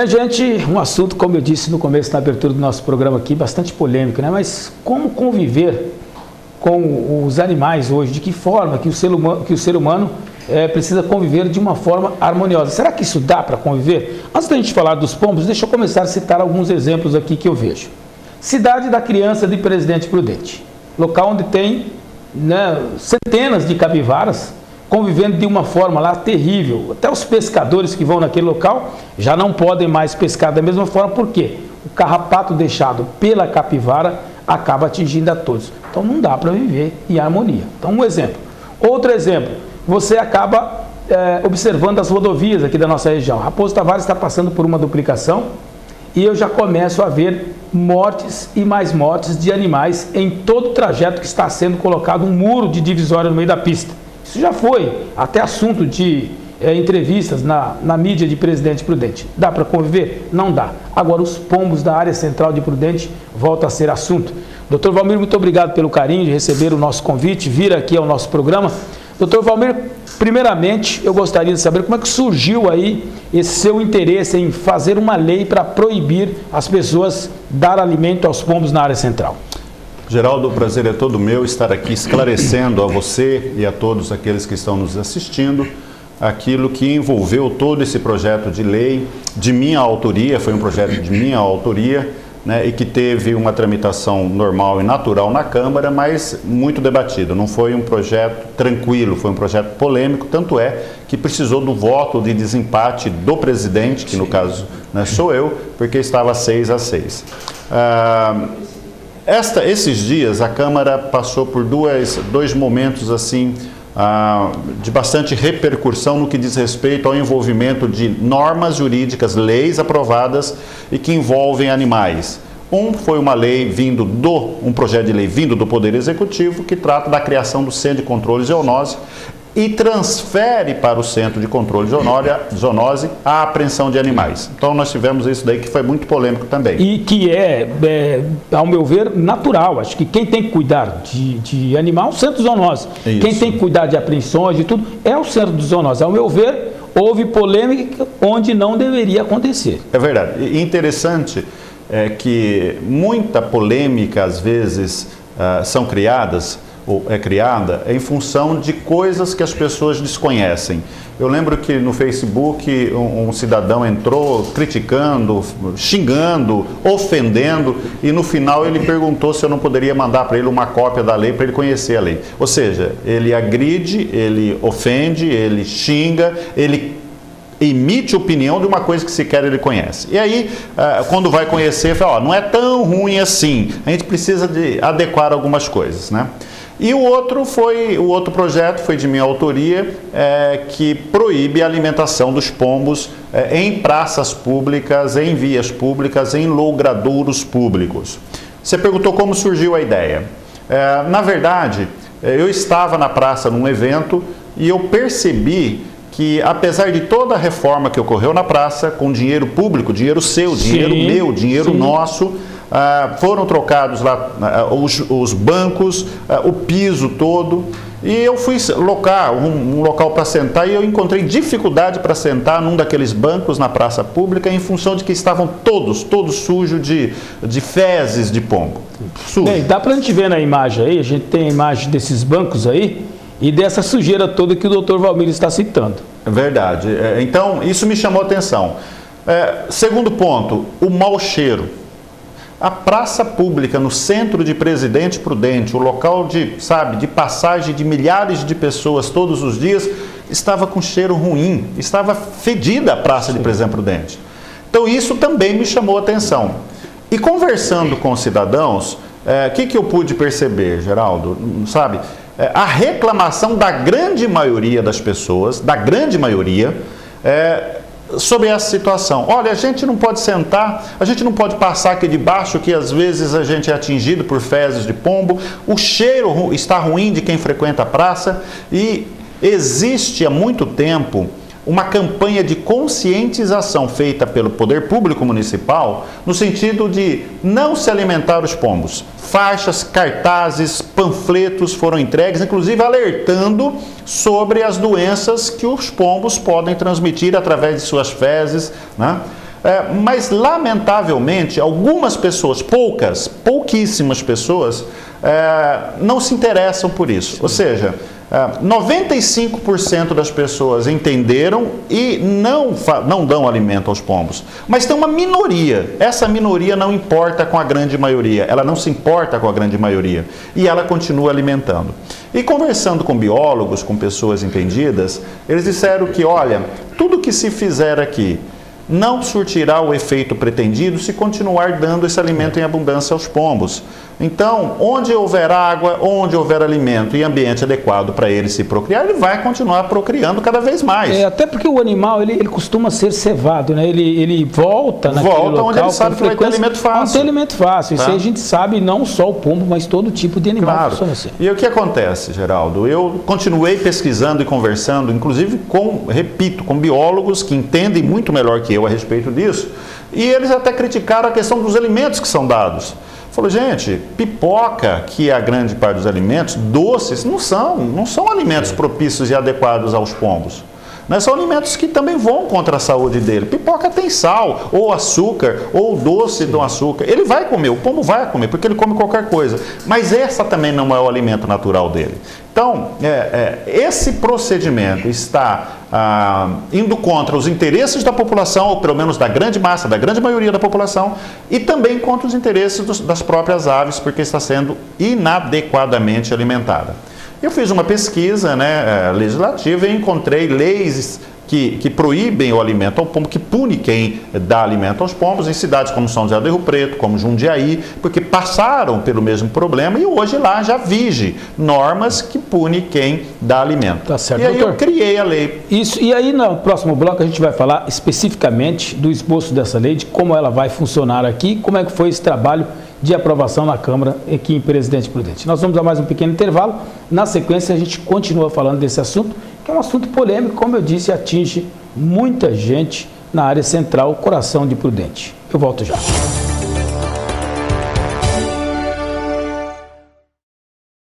Gente, um assunto, como eu disse no começo, na abertura do nosso programa aqui, bastante polêmico, né? Mas como conviver com os animais hoje? De que forma que o ser humano precisa conviver de uma forma harmoniosa? Será que isso dá para conviver? Antes da gente falar dos pombos, deixa eu começar a citar alguns exemplos aqui que eu vejo. Cidade da Criança de Presidente Prudente, local onde tem, né, centenas de capivaras convivendo de uma forma lá terrível. Até os pescadores que vão naquele local já não podem mais pescar da mesma forma, porque o carrapato deixado pela capivara acaba atingindo a todos. Então não dá para viver em harmonia. Então um exemplo. Outro exemplo, você acaba observando as rodovias aqui da nossa região. Raposo Tavares está passando por uma duplicação e eu já começo a ver mortes e mais mortes de animais em todo o trajeto que está sendo colocado um muro de divisória no meio da pista. Isso já foi até assunto de entrevistas na mídia de Presidente Prudente. Dá para conviver? Não dá. Agora, os pombos da área central de Prudente voltam a ser assunto. Dr. Valmir, muito obrigado pelo carinho de receber o nosso convite, vir aqui ao nosso programa. Dr. Valmir, primeiramente, eu gostaria de saber como é que surgiu aí esse seu interesse em fazer uma lei para proibir as pessoas dar alimento aos pombos na área central. Geraldo, o prazer é todo meu estar aqui esclarecendo a você e a todos aqueles que estão nos assistindo aquilo que envolveu todo esse projeto de lei de minha autoria, foi um projeto de minha autoria, né, e que teve uma tramitação normal e natural na Câmara, mas muito debatido. Não foi um projeto tranquilo, foi um projeto polêmico, tanto é que precisou do voto de desempate do presidente, que no caso, né, sou eu, porque estava 6-6. Esses dias a Câmara passou por dois momentos assim de bastante repercussão no que diz respeito ao envolvimento de normas jurídicas, leis aprovadas e que envolvem animais. Foi um projeto de lei vindo do Poder Executivo que trata da criação do Centro de Controle de Zoonose e transfere para o Centro de Controle de Zoonose a apreensão de animais. Então nós tivemos isso daí que foi muito polêmico também. E que ao meu ver, natural. Acho que quem tem que cuidar de animal é o Centro de Zoonose. Isso. Quem tem que cuidar de apreensões e tudo é o Centro de Zoonose. Ao meu ver, houve polêmica onde não deveria acontecer. É verdade. E interessante é que muita polêmica às vezes são criadas ou é criada em função de coisas que as pessoas desconhecem. Eu lembro que no Facebook um cidadão entrou criticando, xingando, ofendendo e no final ele perguntou se eu não poderia mandar para ele uma cópia da lei para ele conhecer a lei. Ou seja, ele agride, ele ofende, ele xinga, ele emite opinião de uma coisa que sequer ele conhece. E aí, quando vai conhecer, fala, não é tão ruim assim, a gente precisa de adequar algumas coisas, né? E o outro projeto foi de minha autoria, que proíbe a alimentação dos pombos em praças públicas, em vias públicas, em logradouros públicos. Você perguntou como surgiu a ideia. Na verdade, eu estava na praça num evento e eu percebi que, apesar de toda a reforma que ocorreu na praça, com dinheiro público, dinheiro seu, dinheiro meu, dinheiro nosso, foram trocados lá os bancos, o piso todo, e eu fui locar um local para sentar e eu encontrei dificuldade para sentar num daqueles bancos na praça pública em função de que estavam todos sujos de fezes de pombo. Sujo. Bem, dá para a gente ver na imagem aí, a gente tem a imagem desses bancos aí e dessa sujeira toda que o Dr. Valmir está citando. É verdade. Então, isso me chamou a atenção. Segundo ponto, o mau cheiro. A praça pública no centro de Presidente Prudente, o local de passagem de milhares de pessoas todos os dias, estava com cheiro ruim, estava fedida a praça de Presidente Prudente. Então isso também me chamou a atenção. E conversando com os cidadãos, o que eu pude perceber, Geraldo? Sabe, a reclamação da grande maioria das pessoas, sobre essa situação. Olha, a gente não pode sentar, a gente não pode passar aqui debaixo, que às vezes a gente é atingido por fezes de pombo, o cheiro está ruim de quem frequenta a praça e existe há muito tempo uma campanha de conscientização feita pelo poder público municipal no sentido de não se alimentar os pombos. Faixas, cartazes, panfletos foram entregues, inclusive alertando sobre as doenças que os pombos podem transmitir através de suas fezes, né? Mas, lamentavelmente, algumas pessoas, pouquíssimas pessoas, não se interessam por isso. Ou seja, 95% das pessoas entenderam e não dão alimento aos pombos. Mas tem uma minoria. Essa minoria não importa com a grande maioria. Ela não se importa com a grande maioria. E ela continua alimentando. E conversando com biólogos, com pessoas entendidas, eles disseram que, olha, tudo que se fizer aqui não surtirá o efeito pretendido se continuar dando esse alimento em abundância aos pombos. Então, onde houver água, onde houver alimento e ambiente adequado para ele se procriar, ele vai continuar procriando cada vez mais. Até porque o animal, ele costuma ser cevado, né? Ele volta naquele local onde ele sabe que vai ter alimento fácil. Não tem alimento fácil. Isso aí a gente sabe, não só o pombo, mas todo tipo de animal. Claro. Assim. E o que acontece, Geraldo? Eu continuei pesquisando e conversando, inclusive com biólogos que entendem muito melhor que eu a respeito disso, e eles até criticaram a questão dos alimentos que são dados. Falou, gente, pipoca, que é a grande parte dos alimentos, doces, não são alimentos propícios e adequados aos pombos. São alimentos que também vão contra a saúde dele. Pipoca tem sal, ou açúcar, ou doce do açúcar. Ele vai comer, o pombo vai comer, porque ele come qualquer coisa. Mas essa também não é o alimento natural dele. Então, esse procedimento está indo contra os interesses da população, ou pelo menos da grande massa, da grande maioria da população, e também contra os interesses das próprias aves, porque está sendo inadequadamente alimentada. Eu fiz uma pesquisa legislativa e encontrei leis que proíbem o alimento ao pombo, que pune quem dá alimento aos pombos, em cidades como São José do Rio Preto, como Jundiaí, porque passaram pelo mesmo problema e hoje lá já vige normas que pune quem dá alimento. Tá certo, e aí doutor, eu criei a lei. Isso, e aí no próximo bloco a gente vai falar especificamente do esboço dessa lei, de como ela vai funcionar aqui, como é que foi esse trabalho de aprovação na Câmara aqui em Presidente Prudente. Nós vamos a mais um pequeno intervalo. Na sequência a gente continua falando desse assunto, que é um assunto polêmico, como eu disse, atinge muita gente na área central, coração de Prudente. Eu volto já.